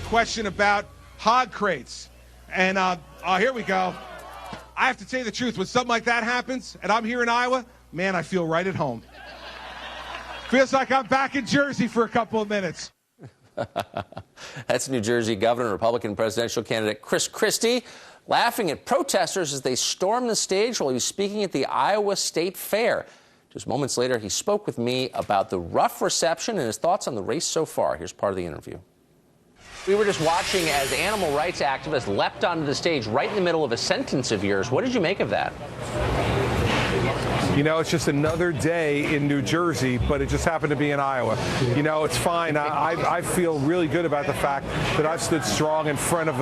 question about hog crates. And here we go. I have to tell you the truth. When something like that happens, and I'm here in Iowa, man, I feel right at home. Feels like I'm back in Jersey for a couple of minutes. That's New Jersey Governor, Republican presidential candidate Christie, laughing at protesters as they stormed the stage while he was speaking at the Iowa State Fair. Just moments later, he spoke with me about the rough reception and his thoughts on the race so far. Here's part of the interview. We were just watching as animal rights activists leapt onto the stage right in the middle of a sentence of yours. What did you make of that? You know, it's just another day in New Jersey, but it just happened to be in Iowa. You know, it's fine. I feel really good about the fact that I've stood strong in front of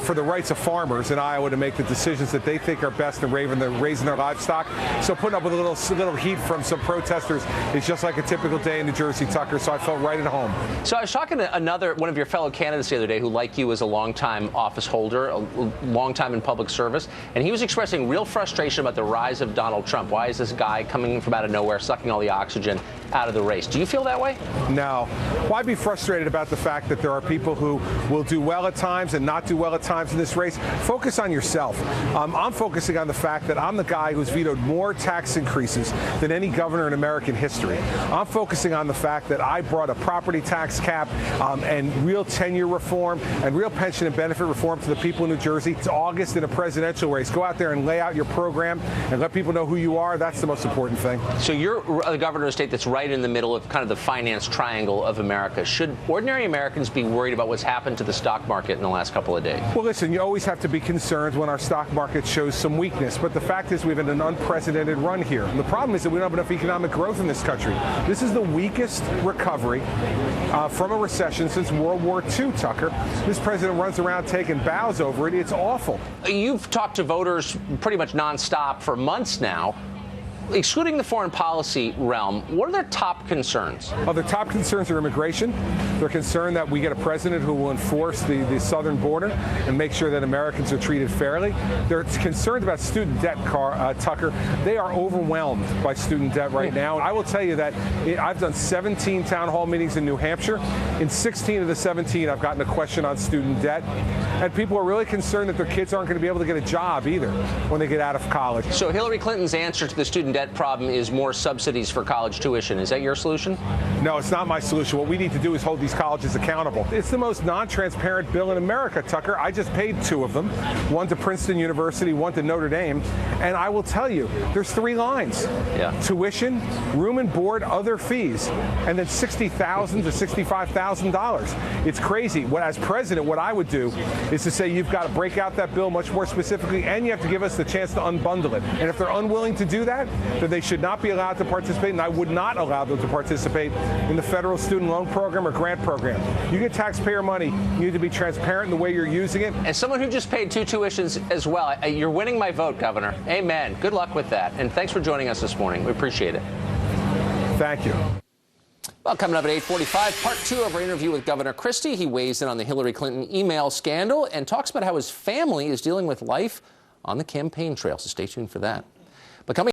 for the rights of farmers in Iowa to make the decisions that they think are best in raising their livestock. So putting up with a little heat from some protesters is just like a typical day in New Jersey, Tucker. So I felt right at home. So I was talking to one of your fellow candidates the other day who, like you, is a longtime office holder, a long time in public service, and he was expressing real frustration about the rise of Donald Trump. Why is this guy coming from out of nowhere, sucking all the oxygen out of the race? Do you feel that way? No. Well, I'd be frustrated about the fact that there are people who will do well at times and not do well at times in this race. Focus on yourself. I'm focusing on the fact that I'm the guy who's vetoed more tax increases than any governor in American history. I'm focusing on the fact that I brought a property tax cap and real tenure reform and real pension and benefit reform to the people in New Jersey. It's August in a presidential race. Go out there and lay out your program and let people know who you are. That's the most important thing. So you're the governor of a state that's right in the middle of kind of the finance triangle of America. Should ordinary Americans be worried about what's happened to the stock market in the last couple of days? Well, listen, you always have to be concerned when our stock market shows some weakness. But the fact is we've had an unprecedented run here. And the problem is that we don't have enough economic growth in this country. This is the weakest recovery from a recession since World War II, Tucker. This president runs around taking bows over it. It's awful. You've talked to voters pretty much nonstop for months now. Excluding the foreign policy realm, what are their top concerns? Their top concerns are immigration. They're concerned that we get a president who will enforce the southern border and make sure that Americans are treated fairly. They're concerned about student debt, Tucker. They are overwhelmed by student debt right now. I will tell you that I've done 17 town hall meetings in New Hampshire. In 16 of the 17, I've gotten a question on student debt. And people are really concerned that their kids aren't going to be able to get a job either when they get out of college. So Hillary Clinton's answer to the student debt problem is more subsidies for college tuition. Is that your solution? No, it's not my solution. What we need to do is hold these colleges accountable. It's the most non-transparent bill in America, Tucker. I just paid two of them, one to Princeton University, one to Notre Dame. And I will tell you, there's three lines. Yeah. Tuition, room and board, other fees, and then $60,000 to $65,000. It's crazy. As president, what I would do is to say you've got to break out that bill much more specifically, and you have to give us the chance to unbundle it. And if they're unwilling to do that, then they should not be allowed to participate, and I would not allow them to participate in the federal student loan program or grant program. You get taxpayer money, you need to be transparent in the way you're using it. As someone who just paid two tuitions as well, you're winning my vote, Governor. Amen. Good luck with that. And thanks for joining us this morning. We appreciate it. Thank you. Well, coming up at 8:45, part two of our interview with Governor Christie. He weighs in on the Hillary Clinton email scandal and talks about how his family is dealing with life on the campaign trail. So stay tuned for that. But coming